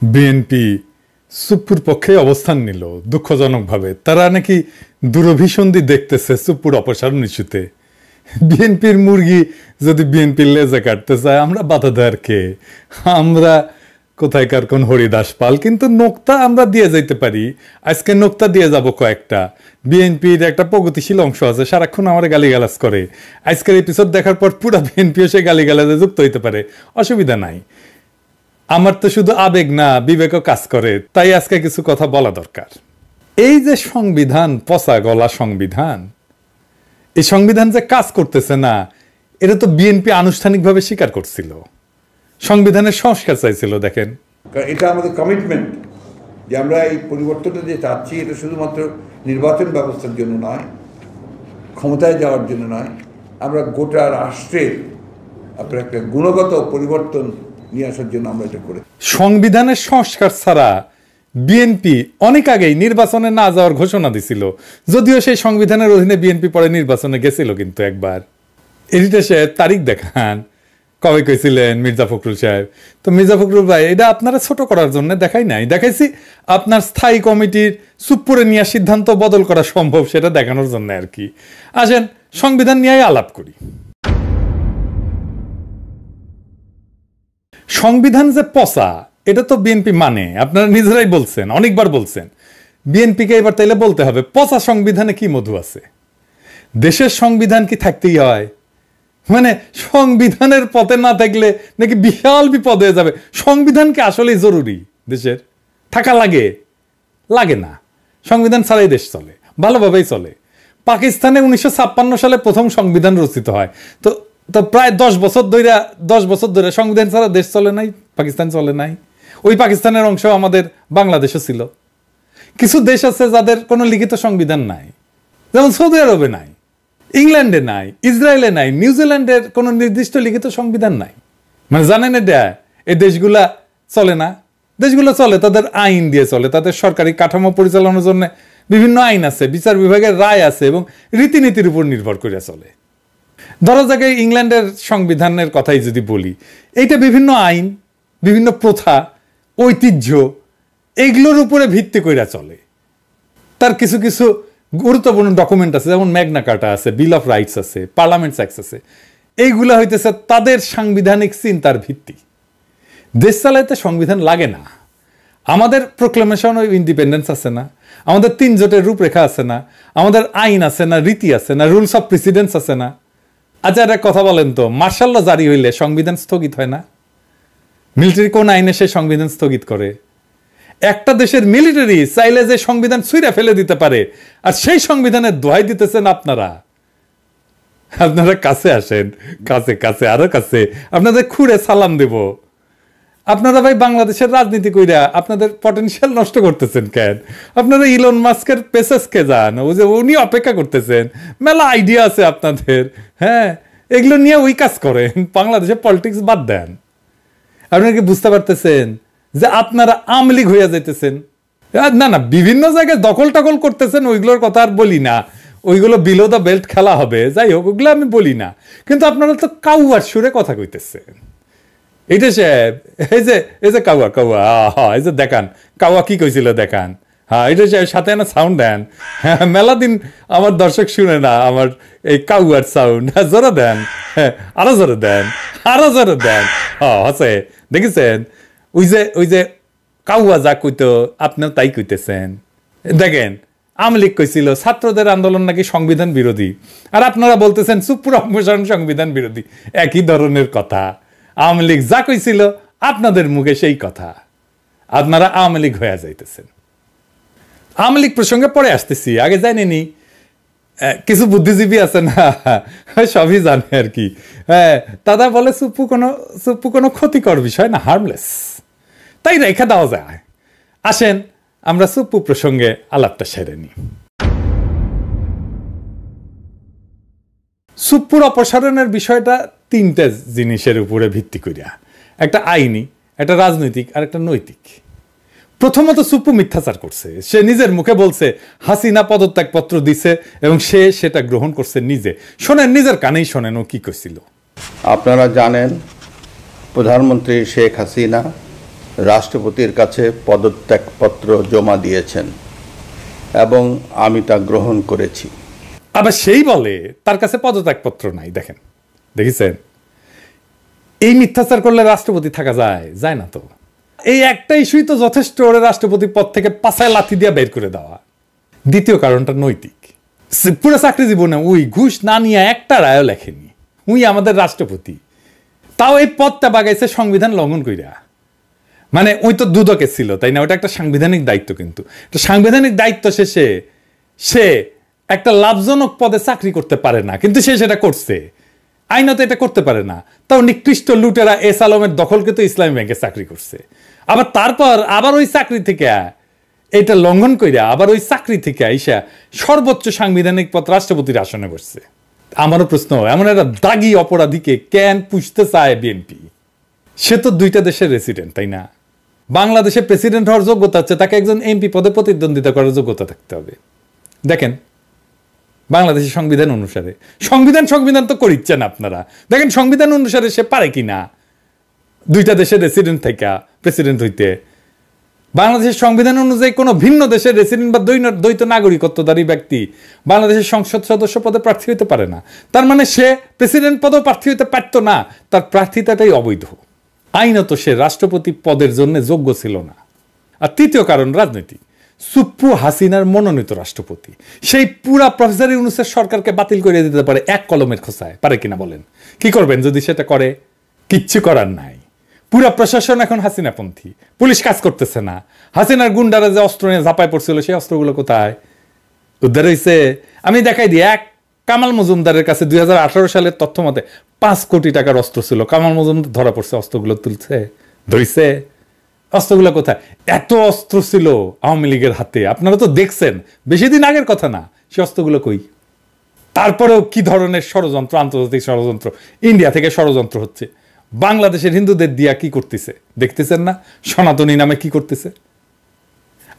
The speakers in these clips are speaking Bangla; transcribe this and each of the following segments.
বিএনপি সুপ্পুর পক্ষে অবস্থান নিল দুঃখজনকভাবে। তারা নাকি দূরভিসন্ধি দেখতেছে সুপ্পুর অপসারণ ইস্যুতে। বিএনপির মুরগি যদি বিএনপির লেজে কাটতে চায় আমরা বাধা দেওয়ার কে? আমরা কোথায়কার কোন হরিদাস পাল? কিন্তু নোক্তা আমরা দিয়ে যাইতে পারি। আজকে নোক্তা দিয়ে যাব কয়েকটা। বিএনপির একটা প্রগতিশীল অংশ আছে, সারাক্ষণ আমার গালিগালাজ করে। আজকের এপিসোড দেখার পর পুরো বিএনপিও সে গালিগালাজে যুক্ত হইতে পারে, অসুবিধা নাই। আমার তো শুধু আবেগ না, বিবেকও কাজ করে, তাই আজকে কিছু কথা বলা দরকার। এই যে সংবিধান, পচা গলা সংবিধান, এই সংবিধান যে কাজ করতেছে না, এটা তো বিএনপি আনুষ্ঠানিকভাবে স্বীকার করছিল, সংবিধানের সংস্কার চাইছিল। দেখেন, এটা আমাদের কমিটমেন্ট যে আমরা এই পরিবর্তনটা যে চাচ্ছি, এটা শুধুমাত্র নির্বাচন ব্যবস্থার জন্য নয়, ক্ষমতায় যাওয়ার জন্য নয়, আমরা গোটা রাষ্ট্রের আপনার একটা গুণগত পরিবর্তন নিয়ে আসার জন্য আমরা এটা করি। সংবিধানের সংস্কার ছাড়া বিএনপি অনেক আগেই নির্বাচনে না যাওয়ার ঘোষণা দিছিল, যদিও সেই সংবিধানের অধীনে বিএনপি পরে নির্বাচনে গেছিল। কিন্তু একবার এডিটর সাহেব তারিখ দেখান, কবে কইছিলেন মির্জা ফখরুল সাহেব? তো মির্জা ফখরুল ভাই, এটা আপনারা ছোট করার জন্য দেখাই নাই, দেখাইছি আপনার স্থায়ী কমিটির সুপ্পুরে নিয়ে সিদ্ধান্ত বদল করা সম্ভব সেটা দেখানোর জন্য আর কি। আসেন সংবিধান নিয়ে আলাপ করি। সংবিধান যে পচা, এটা তো বিএনপি মানে, আপনারা নিজেরাই বলছেন, অনেকবার বলছেন। বিএনপিকে এবার তাইলে বলতে হবে, পচা সংবিধানে কি মধু আছে? দেশের সংবিধান কি থাকতেই হয়? মানে সংবিধানের পথে না থাকলে নাকি বিশাল বিপদ হয়ে যাবে। সংবিধান কি আসলেই জরুরি? দেশের থাকা লাগে? লাগে না। সংবিধান ছাড়াই দেশ চলে, ভালোভাবেই চলে। পাকিস্তানে 1956 সালে প্রথম সংবিধান রচিত হয়। তো তো প্রায় 10 বছর ধরে সংবিধান ছাড়া দেশ চলে নাই, পাকিস্তান চলে নাই। ওই পাকিস্তানের অংশ আমাদের বাংলাদেশও ছিল। কিছু দেশ আছে যাদের কোনো লিখিত সংবিধান নাই, যেমন সৌদি আরবে নাই, ইংল্যান্ডে নাই, ইসরায়েলে নাই, নিউজিল্যান্ডের কোনো নির্দিষ্ট লিখিত সংবিধান নাই। মানে জানেন এটা, এই দেশগুলা চলে না। দেশগুলো চলে তাদের আইন দিয়ে চলে, তাদের সরকারি কাঠামো পরিচালনার জন্য বিভিন্ন আইন আছে, বিচার বিভাগের রায় আছে এবং রীতিনীতির উপর নির্ভর করে চলে। ধরা যাক ইংল্যান্ডের সংবিধানের কথাই যদি বলি, এইটা বিভিন্ন আইন, বিভিন্ন প্রথা, ঐতিহ্য, এগুলোর উপরে ভিত্তি করে চলে। তার কিছু কিছু গুরুত্বপূর্ণ ডকুমেন্ট আছে, যেমন ম্যাগনা কার্টা আছে, বিল অফ রাইটস আছে, পার্লামেন্টস অ্যাক্ট আছে। এইগুলা হইতেছে তাদের সাংবিধানিক চিন্তার ভিত্তি। দেশ চালাইতে সংবিধান লাগে না। আমাদের প্রোক্লেমেশন অফ ইন্ডিপেন্ডেন্স আছে না, আমাদের 3 জোটের রূপরেখা আছে না, আমাদের আইন আছে না, রীতি আছে না, রুলস অফ প্রেসিডেন্স আছে না। আচ্ছা একটা কথা বলেন তো, মার্শাল ল জারি হইলে সংবিধান স্থগিত হয় না? মিলিটারি কোন আইনে সে সংবিধান স্থগিত করে? একটা দেশের মিলিটারি চাইলে যে সংবিধান ছুঁড়ে ফেলে দিতে পারে, আর সেই সংবিধানের দোহাই দিতেছেন আপনারা। আপনারা কাছে আসেন, কাছে কাছে আরো কাছে, আপনাদের খুঁড়ে সালাম দেব। আপনারা ভাই বাংলাদেশের রাজনীতি কইরা আপনাদের পটেনশিয়াল নষ্ট করতেছেন কেন? আপনারা ইলন মাস্কের পেসেসকে যান, ও যে উনি অপেক্ষা করতেছেন, মেলা আইডিয়া আছে আপনাদের। হ্যাঁ, এগুলো নিয়ে ওই কাজ করেন, বাংলাদেশে পলিটিক্স বাদ দেন। আপনারা কি বুঝতে পারতেছেন যে আপনারা আওয়ামী লীগ হইয়া যাইতেছেন? না না, বিভিন্ন জায়গায় দখল টকল করতেছেন, ওইগুলোর কথা আর বলি না, ওইগুলো বিলো দ্য বেল্ট খেলা হবে, যাই হোক ওগুলো আমি বলি না। কিন্তু আপনারা তো কাউয়ার সুরে কথা কইতেছেন। এইটা সাহেব, এই যে কাউয়া কাউয়া, এই যে দেখান কাউয়া কি কইছিল দেখান। হ্যাঁ, এটা সাথে না সাউন্ড দেন। হ্যাঁ, মেলা দিন আমার দর্শক শুনে না আমার এই কাউয়ার সাউন্ড। জোরে দেন, আরো জোরে দেন, আরো জোরে দেন। হচ্ছে দেখেছেন, ওই যে কাউয়া যা কইতো আপনিও তাই কইতেছেন। দেখেন, আওয়ামী লীগ কইছিল ছাত্রদের আন্দোলন নাকি সংবিধান বিরোধী, আর আপনারা বলতেছেন সুপ্পুর অপসারণ সংবিধান বিরোধী। একই ধরনের কথা। আওয়ামী লীগ যা কইছিল আপনাদের মুখে সেই কথা, আপনারা আওয়ামী লীগ হয়ে যাইতেছেন। আওয়ামী লীগ প্রসঙ্গে পরে আসতেছি, আগে জানেনি কিছু বুদ্ধিজীবী আছে না, সবই জানে আর কি। হ্যাঁ, তারা বলে সুপ্পু কোনো ক্ষতিকর বিষয় না, হার্মলেস, তাই রেখে দেওয়া যায়। আসেন আমরা সুপ্পু প্রসঙ্গে আলাপটা সেরে নিই। সুপ্পুর অপসারণের বিষয়টা 3টে জিনিসের উপরে ভিত্তি করিয়া, একটা আইনি, একটা রাজনৈতিক আর একটা নৈতিক। প্রথমত সুপ্পু মিথ্যাচার করছে। সে নিজের মুখে বলছে হাসিনা পদত্যাগপত্র দিছে এবং সে সেটা গ্রহণ করছে নিজে। শোনেন, নিজের কানেই শোনেন ও কি কইছিল। আপনারা জানেন প্রধানমন্ত্রী শেখ হাসিনা রাষ্ট্রপতির কাছে পদত্যাগপত্র জমা দিয়েছেন এবং আমি তা গ্রহণ করেছি। আবার সেই বলে তার কাছে পদত্যাগপত্র নাই। দেখেন, দেখেছেন, এই মিথ্যাচার করলে রাষ্ট্রপতি থাকা যায়? যায় না তো। এই একটা ইস্যুই তো যথেষ্ট ওরে রাষ্ট্রপতি পদ থেকে পাছায় লাথি দিয়ে বের করে দেওয়া। দ্বিতীয় কারণটা নৈতিক। পুরো চাকরি জীবনে ওই ঘুষ না নিয়ে একটা রায়ও লেখেনি। উই আমাদের রাষ্ট্রপতি, তাও এই পদটা বাগাইছে সংবিধান লঙ্ঘন কইরা। মানে ওই তো দুদকে ছিল, তাই না? ওটা একটা সাংবিধানিক দায়িত্ব, কিন্তু সাংবিধানিক দায়িত্ব শেষে সে একটা লাভজনক পদে চাকরি করতে পারে না, কিন্তু সে সেটা করছে। আইনত এটা করতে পারে না, তাও নিকৃষ্ট লুটেরা এস আলমের দখলকে তো ইসলামী ব্যাংকে চাকরি করছে। আবার তারপর আবার ওই চাকরি থেকে এটা লঙ্ঘন কইরা আবার ওই চাকরি থেকে আইসা সর্বোচ্চ সাংবিধানিক পদ রাষ্ট্রপতির আসনে বসছে। আমারও প্রশ্ন, এমন একটা দাগি অপরাধীকে কেন পুষতে চায় বিএনপি? সে তো দুইটা দেশের রেসিডেন্ট, তাই না? বাংলাদেশে প্রেসিডেন্ট হওয়ার যোগ্যতা আছে, তাকে একজন এমপি পদে প্রতিদ্বন্দ্বিতা করার যোগ্যতা থাকতে হবে। দেখেন, বাংলাদেশের সংবিধান অনুসারে, সংবিধান তো করিচ্ছেন আপনারা, দেখেন সংবিধান অনুসারে সে পারে কিনা দুইটা দেশের রেসিডেন্ট থেকে প্রেসিডেন্ট হইতে। বাংলাদেশের সংবিধান অনুযায়ী কোনো ভিন্ন দেশের রেসিডেন্ট বা দ্বৈত নাগরিকত্বধারী ব্যক্তি বাংলাদেশের সংসদ সদস্য পদে প্রার্থী হইতে পারে না। তার মানে সে প্রেসিডেন্ট পদেও প্রার্থী হইতে পারত না, তার প্রার্থিতাটাই অবৈধ। আইনত সে রাষ্ট্রপতি পদের জন্য যোগ্য ছিল না। আর তৃতীয় কারণ রাজনীতি। সুপ্পু হাসিনার মনোনীত রাষ্ট্রপতি, সেই পুরা প্রফেসর ইউনূসের সরকারকে বাতিল করে দিতে পারে এক কলমের খোঁচায়, পারে কিনা বলেন? কি করবেন যদি সেটা করে? কিচ্ছু করার নাই। পুরা প্রশাসন এখন হাসিনাপন্থী, পুলিশ কাজ করতেছে না। হাসিনার গুন্ডারা যে অস্ত্র নিয়ে ঝাঁপায় পড়ছিল, সেই অস্ত্রগুলো কোথায়? উদ্ধার হয়েছে? আমি দেখাই দিই, এক কামাল মজুমদারের কাছে 2018 সালের তথ্য মতে 5 কোটি টাকার অস্ত্র ছিল। কামাল মজুমদার ধরা পড়ছে, অস্ত্রগুলো তুলছে, ধরিছে। অস্ত্রগুলো কোথায়? এত অস্ত্র ছিল আওয়ামী লীগের হাতে, আপনারা তো দেখছেন, বেশি দিন আগের কথা না। সে অস্ত্রগুলো কই? তারপরেও কি ধরনের ষড়যন্ত্র, আন্তর্জাতিক ষড়যন্ত্র, ইন্ডিয়া থেকে ষড়যন্ত্র হচ্ছে। বাংলাদেশের হিন্দুদের দিয়া কি করতেছে দেখতেছেন না? সনাতনী নামে কি করতেছে?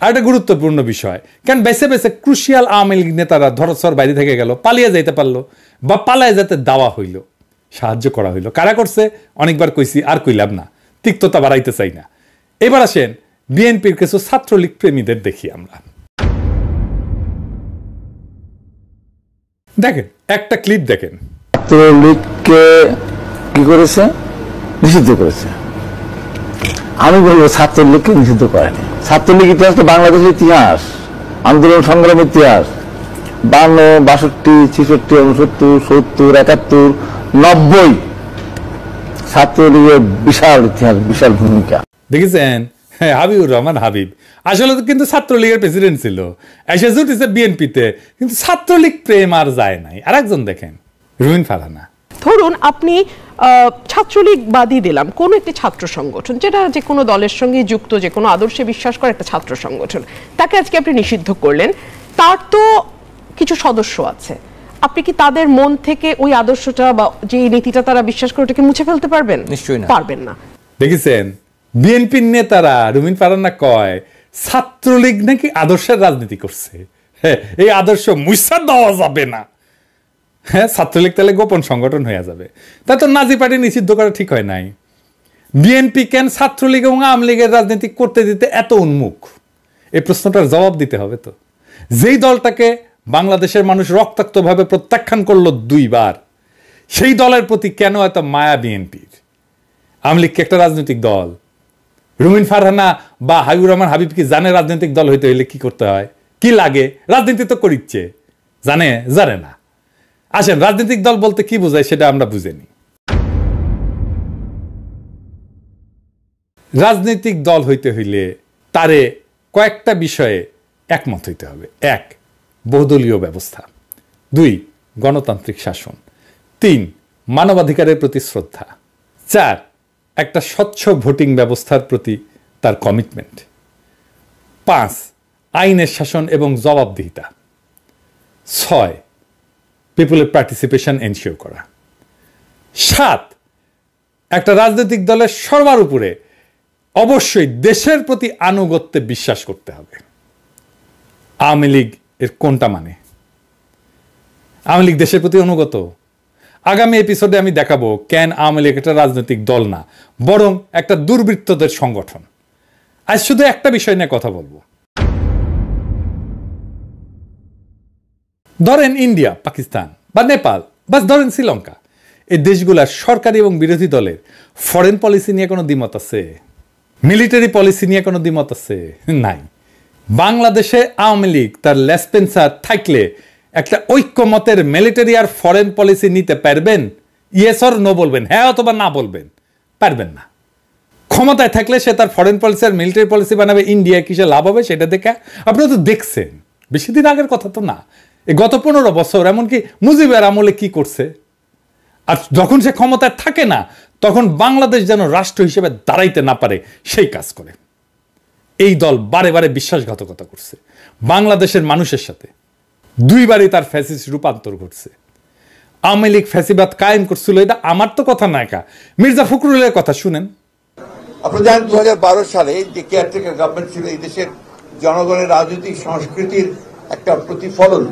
আর একটা গুরুত্বপূর্ণ বিষয়, কেন বেছে বেছে ক্রুশিয়াল আওয়ামী লীগ নেতারা ধরছর বাইরে থেকে গেল, পালিয়ে যাইতে পারলো, বা পালায় যেতে দেওয়া হইল, সাহায্য করা হইল। কারা করছে? অনেকবার কইছি, আর কইলাম না, তিক্ততা বাড়াইতে চাই না। এবার আসেন বিএনপির কিছু ছাত্রলীগ প্রেমীদের দেখি আমরা। দেখেন একটা ক্লিপ দেখেন। ছাত্রলীগকে কি করেছে? নিষিদ্ধ করেছে। আমি বলবো ছাত্রলীগকে নিষিদ্ধ করেনি। ছাত্রলীগ ইতিহাস তো বাংলাদেশের ইতিহাস, আন্দোলন সংগ্রামের ইতিহাস। 52, 62, 66, 69, 70, 71, 90 ছাত্রলীগের বিশাল ইতিহাস, বিশাল ভূমিকা। দেখেছেন? হ্যাঁ, হাবিবুর রহমান হাবিব আসলে তো কিন্তু ছাত্রলীগের প্রেসিডেন্ট ছিল, এসে জুটিছে বিএনপিতে, কিন্তু ছাত্রলীগ প্রেম আর যায় নাই। আর একজন দেখেন, রুমিন ফারহানা। ধরুন আপনি ছাত্রলীগ বাদই দিলাম, কোন একটি ছাত্র সংগঠন যেটা যে কোনো দলের সঙ্গে যুক্ত, যে কোনো আদর্শে বিশ্বাস করে একটা ছাত্র সংগঠন, তাকে আজকে আপনি নিষিদ্ধ করলেন। তার তো কিছু সদস্য আছে, আপনি কি তাদের মন থেকে ওই আদর্শটা বা যে নীতিটা তারা বিশ্বাস করে ওটাকে মুছে ফেলতে পারবেন? নিশ্চয়ই না, পারবেন না। দেখেছেন বিএনপির নেতারা, রুমিন ফারহানা কয় ছাত্রলীগ নাকি আদর্শের রাজনীতি করছে। হ্যাঁ, এই আদর্শ মুছা দেওয়া যাবে না। হ্যাঁ, ছাত্রলীগ তাহলে গোপন সংগঠন হয়ে যাবে। তাই তো নাজি পার্টি নিষিদ্ধ করা ঠিক হয় নাই। বিএনপি কেন ছাত্রলীগ এবং আওয়ামী লীগের রাজনীতি করতে দিতে এত উন্মুখ? এই প্রশ্নটার জবাব দিতে হবে তো। যেই দলটাকে বাংলাদেশের মানুষ রক্তাক্তভাবে প্রত্যাখ্যান করলো 2 বার, সেই দলের প্রতি কেন এত মায়া বিএনপির? আওয়ামী লীগ কি একটা রাজনৈতিক দল? রুমিন ফারহানা বা হাবিবুর রহমান হাবিব কি জানে রাজনৈতিক দল হইতে হইলে কি করতে হয়, কি লাগে? রাজনীতি তো করিচ্ছে, জানে না। আসেন, রাজনৈতিক দল বলতে কি বোঝায় সেটা আমরা বুঝেনি। রাজনৈতিক দল হইতে হইলে তারে কয়েকটা বিষয়ে একমত হইতে হবে। 1, বহুদলীয় ব্যবস্থা। 2, গণতান্ত্রিক শাসন। 3, মানবাধিকারের প্রতি শ্রদ্ধা। 4, একটা স্বচ্ছ ভোটিং ব্যবস্থার প্রতি তার কমিটমেন্ট। 5, আইনের শাসন এবং জবাবদিহিতা। 6, পিপলের পার্টিসিপেশন এনশিওর করা। 7, একটা রাজনৈতিক দলের সবার উপরে অবশ্যই দেশের প্রতি আনুগত্যে বিশ্বাস করতে হবে। আওয়ামী লীগ এর কোনটা মানে? আওয়ামী লীগ দেশের প্রতি অনুগত? আগামী এপিসোডে আমি দেখাবো কেন আওয়ামী লীগ একটা রাজনৈতিক দল না, বরং একটা দুর্বৃত্তদের সংগঠন। আজ শুধু একটা বিষয় নিয়ে কথা বলবো। ধরেন ইন্ডিয়া, পাকিস্তান বা নেপাল বা ধরেন শ্রীলঙ্কা, এই দেশগুলার সরকারি এবং বিরোধী দলের ফরেন পলিসি নিয়ে কোনো দ্বিমত আছে? মিলিটারি পলিসি নিয়ে কোনো দ্বিমত আছে? নাই। বাংলাদেশে আওয়ামী লীগ তার লেসপেন্সার থাকলে একটা ঐক্যমতের মিলিটারি আর ফরেন পলিসি নিতে পারবেন? ইয়েস অর নো বলবেন, হ্যাঁ অথবা না বলবেন, পারবেন না। ক্ষমতায় থাকলে সে তার ফরেন পলিসি আর মিলিটারি পলিসি বানাবে, ইন্ডিয়া কিসে লাভ হবে সেটা দেখে আপনারা তো দেখছেন। বেশি দিন আগের কথা তো না, এই গত 15 বছর, এমনকি মুজিবের আমলে কি করছে। আর যখন সে ক্ষমতায় থাকে না তখন বাংলাদেশ যেন রাষ্ট্র হিসেবে দাঁড়াইতে না পারে সেই কাজ করে। এই দল বারে বারে বিশ্বাসঘাতকতা করছে বাংলাদেশের মানুষের সাথে, 2 বারই তার ফ্যাসিস্ট রূপান্তর ঘটছে। আওয়ামী লীগ ফ্যাসিবাদ কায়েম করছিল, এটা আমার তো কথা না, একা মির্জা ফখরুলের কথা শুনেন। আপনারা জানেন 2012 সালে যে কেয়ারটেকার গভর্নমেন্ট ছিল, এই দেশের জনগণের রাজনৈতিক সংস্কৃতির একটা প্রতিফলন।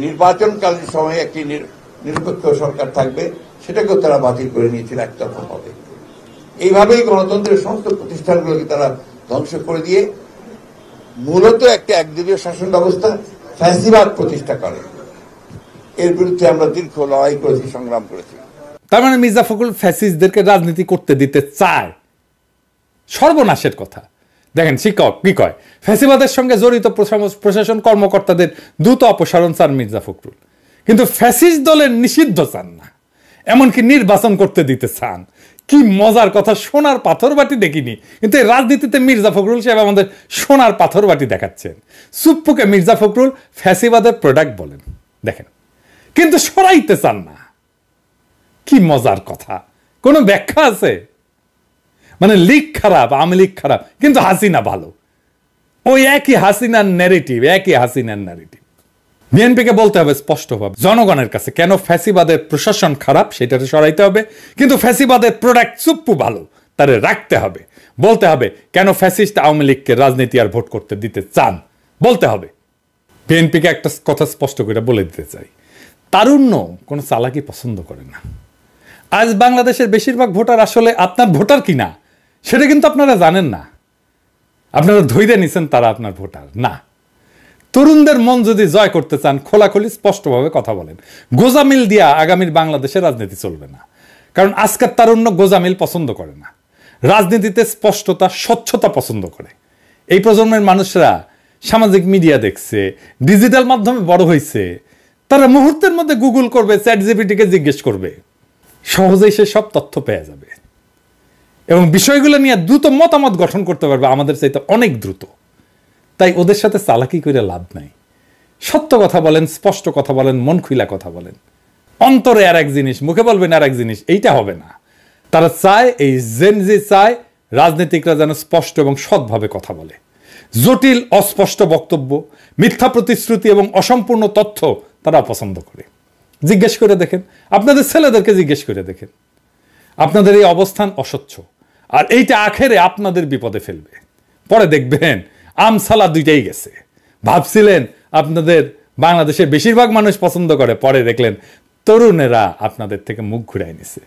নির্বাচনকালীন সময়ে একটি নিরপেক্ষ সরকার থাকবে, সেটাকেও তারা বাতিল করে নিয়েছিল একতরফাভাবে। এইভাবেই গণতন্ত্রের সমস্ত প্রতিষ্ঠানগুলোকে তারা ধ্বংস করে দিয়ে মূলত একটা একদলীয় শাসন ব্যবস্থা, ফ্যাসিবাদ প্রতিষ্ঠা করে। এর বিরুদ্ধে আমরা দীর্ঘ লড়াই করেছি, সংগ্রাম করেছি। তার মানে মির্জা ফখরুল ফ্যাসিস্টদেরকে রাজনীতি করতে দিতে চায়, সর্বনাশের কথা। দেখেন শিক্ষক কি কয়, ফ্যাসিবাদের সঙ্গে জড়িত প্রশাসন কর্মকর্তাদের দ্রুত অপসারণ চান মির্জা ফখরুল, কিন্তু ফ্যাসিস্ট দলের নিষিদ্ধ চান না, এমনকি নির্বাচন করতে দিতে চান। কি মজার কথা, সোনার পাথর বাটি দেখিনি, কিন্তু এই রাজনীতিতে মির্জা ফখরুল সাহেব আমাদের সোনার পাথর বাটি দেখাচ্ছেন। চুপ্পুকে মির্জা ফখরুল ফ্যাসিবাদের প্রোডাক্ট বলেন, দেখেন, কিন্তু সরাইতে চান না। কি মজার কথা, কোনো ব্যাখ্যা আছে? মানে লীগ খারাপ, আওয়ামী লীগ খারাপ, কিন্তু হাসিনা ভালো। ওই একই হাসিনার ন্যারেটিভ, একই হাসিনার ন্যারেটিভ। বিএনপিকে বলতে হবে স্পষ্টভাবে জনগণের কাছে কেন ফ্যাসিবাদের প্রশাসন খারাপ সেটাতে সরাইতে হবে, কিন্তু ফ্যাসিবাদের প্রোডাক্ট চুপ্পু ভালো, তারে রাখতে হবে। বলতে হবে কেন ফ্যাসিস্ট আওয়ামী লীগকে রাজনীতি আর ভোট করতে দিতে চান, বলতে হবে। বিএনপিকে একটা কথা স্পষ্ট করে বলে দিতে চাই, তারুণ্য কোনো চালাকি পছন্দ করে না। আজ বাংলাদেশের বেশিরভাগ ভোটার আসলে আপনার ভোটার কিনা সেটা কিন্তু আপনারা জানেন না। আপনারা ধৈর্য নিছেন তারা আপনার ভোটার না। তরুণদের মন যদি জয় করতে চান, খোলাখুলি স্পষ্টভাবে কথা বলেন। গোজামিল দিয়া আগামীর বাংলাদেশের রাজনীতি চলবে না, কারণ আজকের তারুণ্য গোজামিল পছন্দ করে না, রাজনীতিতে স্পষ্টতা, স্বচ্ছতা পছন্দ করে। এই প্রজন্মের মানুষরা সামাজিক মিডিয়া দেখছে, ডিজিটাল মাধ্যমে বড় হয়েছে, তারা মুহূর্তের মধ্যে গুগল করবে, চ্যাট জিপিটিকে জিজ্ঞেস করবে, সহজেই সে সব তথ্য পেয়ে যাবে এবং বিষয়গুলো নিয়ে দ্রুত মতামত গঠন করতে পারবে, আমাদের চাইতে অনেক দ্রুত। তাই ওদের সাথে চালাকি করে লাভ নাই। সত্য কথা বলেন, স্পষ্ট কথা বলেন, মন খুইলা কথা বলেন। অন্তরে আর এক জিনিস, মুখে বলবেন আর এক জিনিস, এইটা হবে না। তারা চায়, এই জেনজি চায় রাজনীতিকরা যেন স্পষ্ট এবং সৎভাবে কথা বলে। জটিল অস্পষ্ট বক্তব্য, মিথ্যা প্রতিশ্রুতি এবং অসম্পূর্ণ তথ্য তারা পছন্দ করে। জিজ্ঞেস করে দেখেন, আপনাদের ছেলেদেরকে জিজ্ঞেস করে দেখেন। আপনাদের এই অবস্থান অস্বচ্ছ, আর এইটা আখেরে আপনাদের বিপদে ফেলবে। পরে দেখবেন আমসালা দুইটাই গেছে। ভাবছিলেন আপনাদের বাংলাদেশের বেশিরভাগ মানুষ পছন্দ করে, পরে দেখলেন তরুণেরা আপনাদের থেকে মুখ ঘুরাই নিছে।